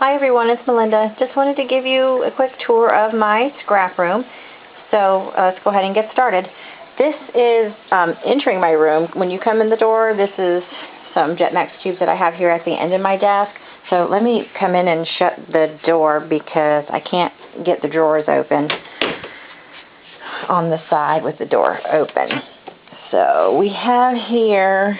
Hi everyone, it's Melinda. Just wanted to give you a quick tour of my scrap room. So let's go ahead and get started. This is entering my room. When you come in the door, this is some Jetmax tubes that I have here at the end of my desk. So let me come in and shut the door because I can't get the drawers open on the side with the door open. So we have here,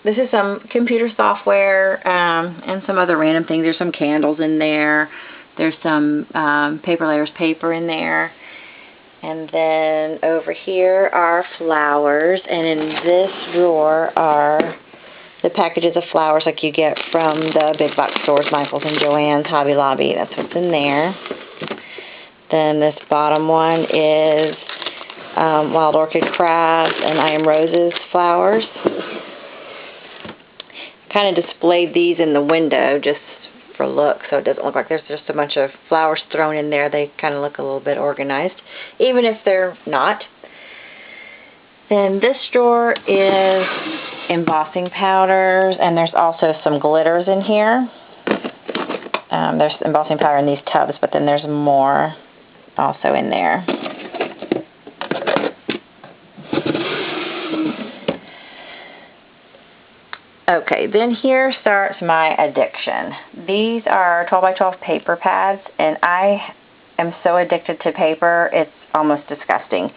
this is some computer software and some other random things. There's some candles in there. There's some paper layers paper in there. And then over here are flowers. And in this drawer are the packages of flowers like you get from the big box stores, Michael's and Joann's, Hobby Lobby. That's what's in there. Then this bottom one is Wild Orchid Crafts and I Am Roses flowers. Kind of displayed these in the window just for look, so it doesn't look like there's just a bunch of flowers thrown in there. They kind of look a little bit organized, even if they're not. Then this drawer is embossing powders, and there's also some glitters in here. There's embossing powder in these tubs, but then there's more also in there. Okay, then here starts my addiction. These are 12 by 12 paper pads, and I am so addicted to paper, it's almost disgusting.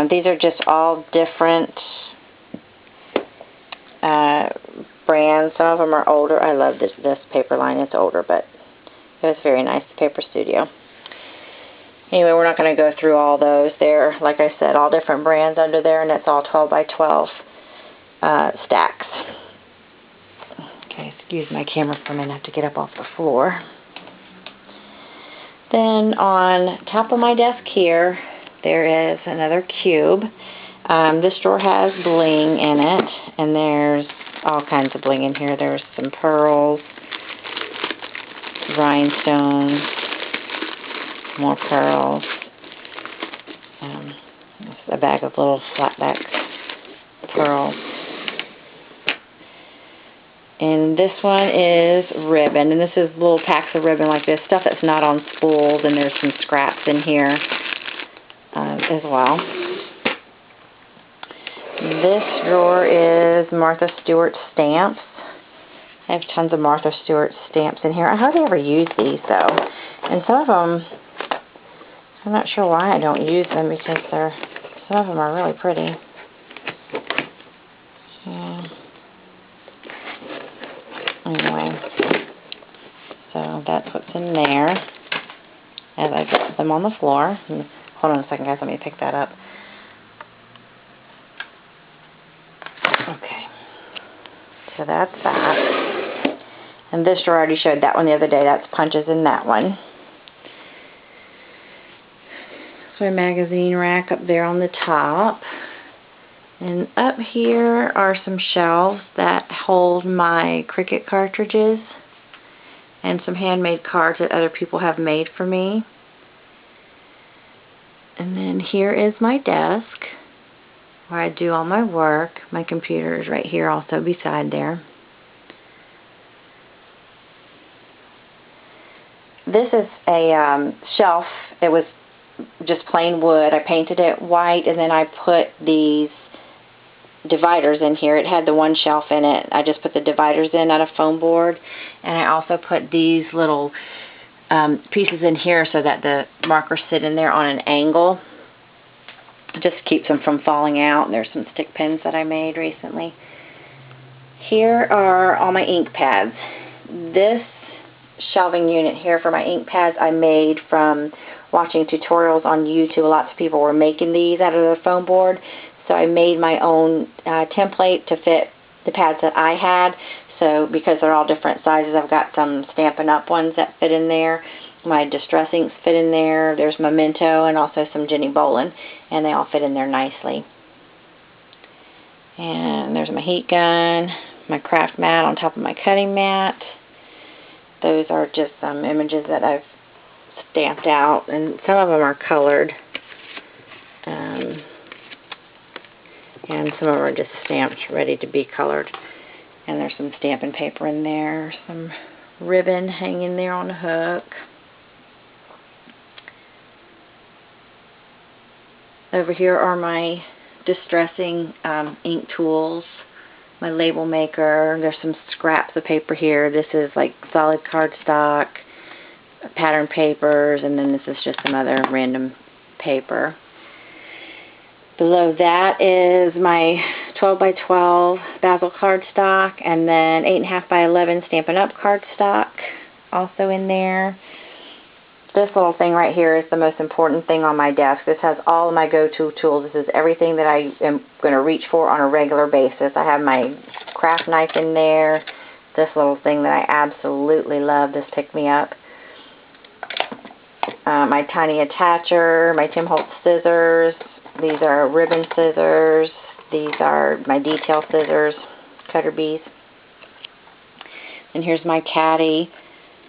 These are just all different brands. Some of them are older. I love this paper line. It's older, but it was very nice, Paper Studio. Anyway, we're not going to go through all those. They're, like I said, all different brands under there, and it's all 12 by 12 stacks. Okay, excuse my camera for a minute. I have to get up off the floor. Then on top of my desk here, there is another cube. This drawer has bling in it, and there's all kinds of bling in here. There's some pearls, rhinestones, more pearls, a bag of little flatback pearls. And this one is ribbon, and this is little packs of ribbon like this, stuff that's not on spools, and there's some scraps in here as well. This drawer is Martha Stewart stamps. I have tons of Martha Stewart stamps in here. I hardly ever use these though, and some of them, I'm not sure why I don't use them because some of them are really pretty. Yeah. Anyway, so that's what's in there as I drop them on the floor. Hold on a second, guys, let me pick that up. Okay, so that's that. And this drawer, I already showed that one the other day. That's punches in that one. So my magazine rack up there on the top. And up here are some shelves that hold my Cricut cartridges and some handmade cards that other people have made for me. And then here is my desk where I do all my work. My computer is right here also beside there. This is a shelf. It was just plain wood. I painted it white, and then I put these dividers in here. It had the one shelf in it. I just put the dividers in out of foam board, and I also put these little pieces in here so that the markers sit in there on an angle. It just keeps them from falling out. And there's some stick pins that I made recently. Here are all my ink pads. This shelving unit here for my ink pads I made from watching tutorials on YouTube. Lots of people were making these out of the foam board. So I made my own template to fit the pads that I had. So because they're all different sizes, I've got some Stampin' Up! Ones that fit in there. My Distress inks fit in there. There's Memento and also some Jenny Bolin. And they all fit in there nicely. And there's my heat gun, my craft mat on top of my cutting mat. Those are just some images that I've stamped out. And some of them are colored. And some of them are just stamped, ready to be colored. And there's some stamping paper in there, some ribbon hanging there on a hook. Over here are my distressing ink tools, my label maker. There's some scraps of paper here. This is like solid cardstock, pattern papers, and then this is just some other random paper. Below that is my 12 by 12 Basil cardstock, and then 8.5 by 11 Stampin' Up! Cardstock also in there. This little thing right here is the most important thing on my desk. This has all of my go-to tools. This is everything that I am going to reach for on a regular basis. I have my craft knife in there. This little thing that I absolutely love, this pick-me-up. My tiny attacher, my Tim Holtz scissors. These are ribbon scissors. These are my detail scissors, cutter bees. And here's my caddy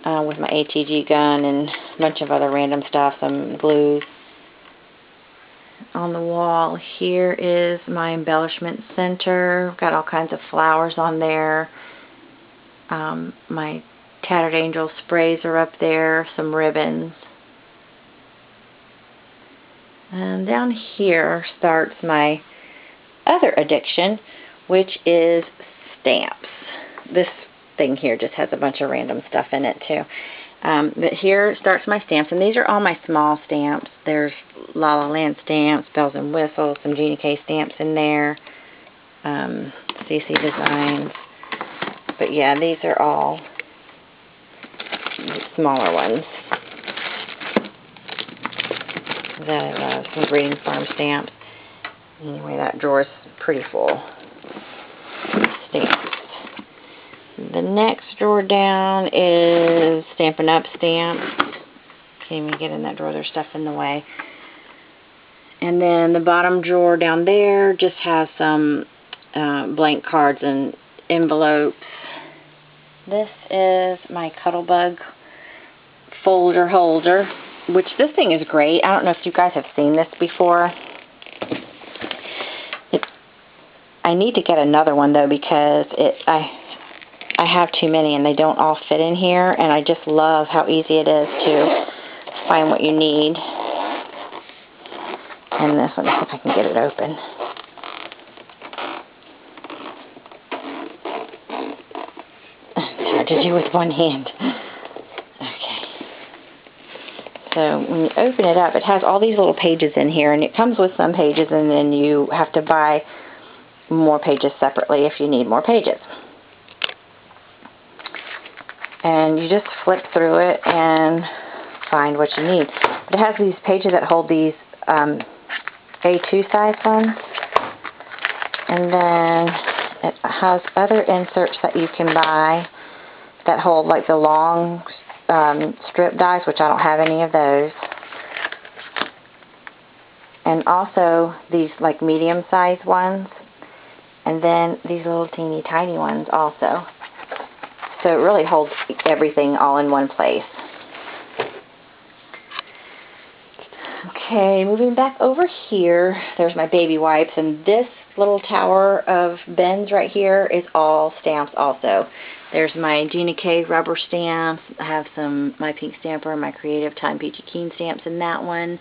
with my ATG gun and a bunch of other random stuff, some glues. On the wall here is my embellishment center. I've got all kinds of flowers on there. My Tattered Angel sprays are up there, some ribbons. And down here starts my other addiction, which is stamps. This thing here just has a bunch of random stuff in it too. But here starts my stamps, and these are all my small stamps. There's La La Land stamps, Bells and Whistles, some Gina K stamps in there, CC Designs. But yeah, these are all smaller ones. Some Green Farm stamps. Anyway, that drawer is pretty full. Stamps. The next drawer down is Stampin' Up! Stamps. Can't even get in that drawer, there's stuff in the way. And then the bottom drawer down there just has some blank cards and envelopes. This is my Cuttlebug folder holder, which this thing is great. I don't know if you guys have seen this before. I need to get another one though, because I have too many and they don't all fit in here, and I just love how easy it is to find what you need. And this one, let's see if I can get it open. It's hard to do with one hand. Okay. So when you open it up, it has all these little pages in here, and it comes with some pages, and then you have to buy more pages separately if you need more pages. And you just flip through it and find what you need. But it has these pages that hold these A2 size ones. And then it has other inserts that you can buy that hold like the long strip dies, which I don't have any of those. And also these like medium sized ones. And then these little teeny tiny ones also. So it really holds everything all in one place. Okay, moving back over here, there's my baby wipes, and this little tower of bins right here is all stamps also. There's my Gina K rubber stamps. I have some My Pink Stamper and my Creative Time Peachy Keen stamps in that one.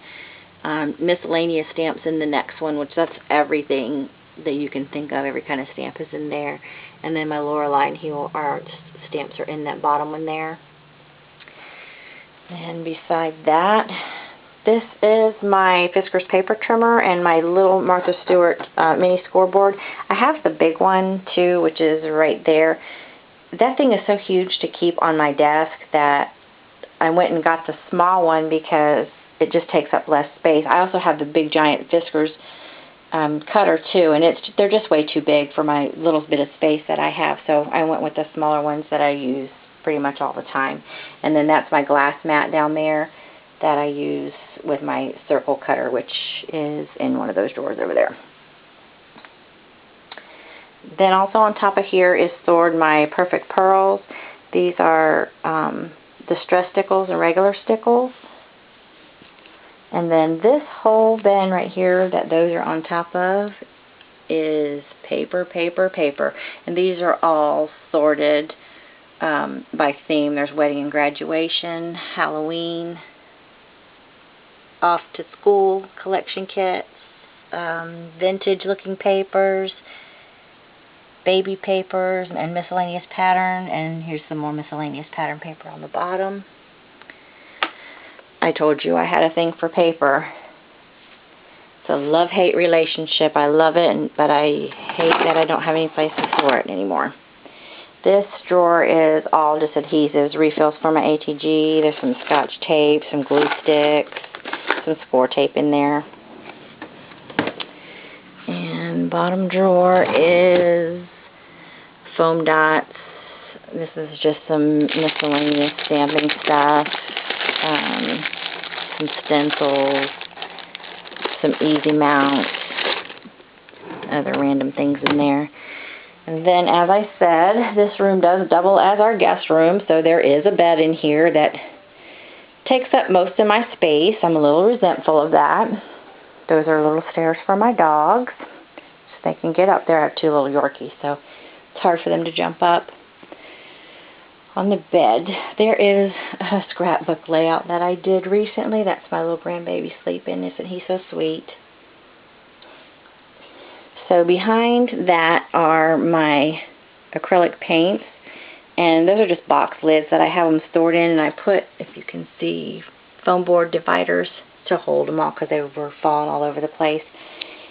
Miscellaneous stamps in the next one, which that's everything that you can think of. Every kind of stamp is in there. And then my Lorelei and Heel Art stamps are in that bottom one there. And beside that, this is my Fiskars paper trimmer and my little Martha Stewart mini scoreboard. I have the big one too, which is right there. That thing is so huge to keep on my desk that I went and got the small one because it just takes up less space. I also have the big giant Fiskars cutter too, and they're just way too big for my little bit of space that I have, so I went with the smaller ones that I use pretty much all the time. And then that's my glass mat down there that I use with my circle cutter, which is in one of those drawers over there. Then also on top of here is stored my Perfect Pearls. These are distress stickles and regular stickles. And then this whole bin right here that those are on top of is paper, paper, paper. And these are all sorted by theme. There's wedding and graduation, Halloween, off to school collection kits, vintage looking papers, baby papers, and miscellaneous pattern. And here's some more miscellaneous pattern paper on the bottom. I told you I had a thing for paper. It's a love-hate relationship. I love it, but I hate that I don't have any place to store it anymore. This drawer is all just adhesives, refills for my ATG. There's some scotch tape, some glue sticks, some score tape in there. And bottom drawer is foam dots. This is just some miscellaneous stamping stuff, some stencils, some easy mounts, other random things in there. And then, as I said, this room does double as our guest room, so there is a bed in here that takes up most of my space. I'm a little resentful of that. Those are little stairs for my dogs, so they can get up there. I have 2 little Yorkies, so it's hard for them to jump up. On the bed, there is a scrapbook layout that I did recently. That's my little grandbaby sleeping. Isn't he so sweet? So behind that are my acrylic paints, and those are just box lids that I have them stored in, and I put, if you can see, foam board dividers to hold them all because they were falling all over the place.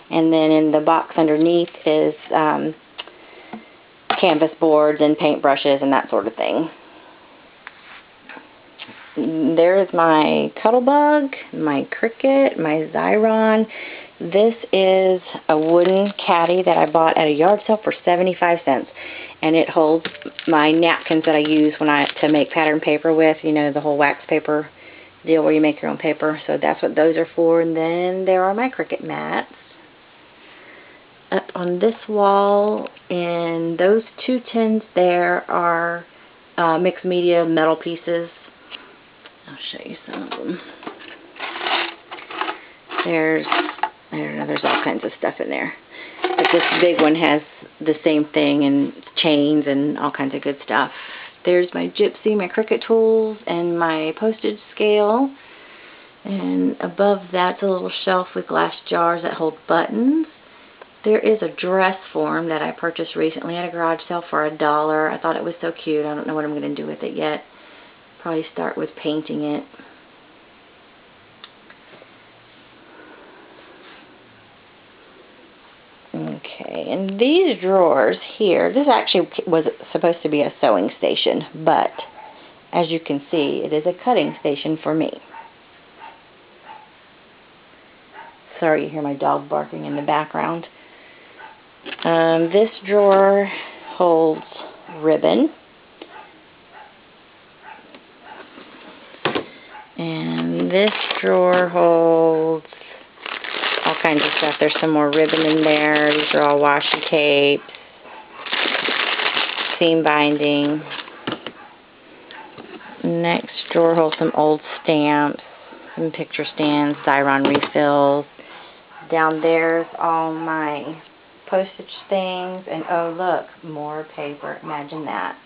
And then in the box underneath is canvas boards and paint brushes and that sort of thing. There's my Cuttlebug, my Cricut, my Xyron. This is a wooden caddy that I bought at a yard sale for 75 cents. And it holds my napkins that I use to make pattern paper with. You know, the whole wax paper deal where you make your own paper. So that's what those are for. And then there are my Cricut mats. Up on this wall, in those 2 tins there are mixed media metal pieces. I'll show you some of them. There's all kinds of stuff in there. But this big one has the same thing, and chains and all kinds of good stuff. There's my Gypsy, my Cricut tools, and my postage scale. And above that's a little shelf with glass jars that hold buttons. There is a dress form that I purchased recently at a garage sale for $1. I thought it was so cute. I don't know what I'm going to do with it yet. Probably start with painting it. Okay, and these drawers here, this actually was supposed to be a sewing station, but as you can see, it is a cutting station for me. Sorry, you hear my dog barking in the background. This drawer holds ribbon. And this drawer holds all kinds of stuff. There's some more ribbon in there. These are all washi tapes, seam binding. Next drawer holds some old stamps, some picture stands, Xyron refills. Down there's all my postage things, and oh look, more paper. Imagine that.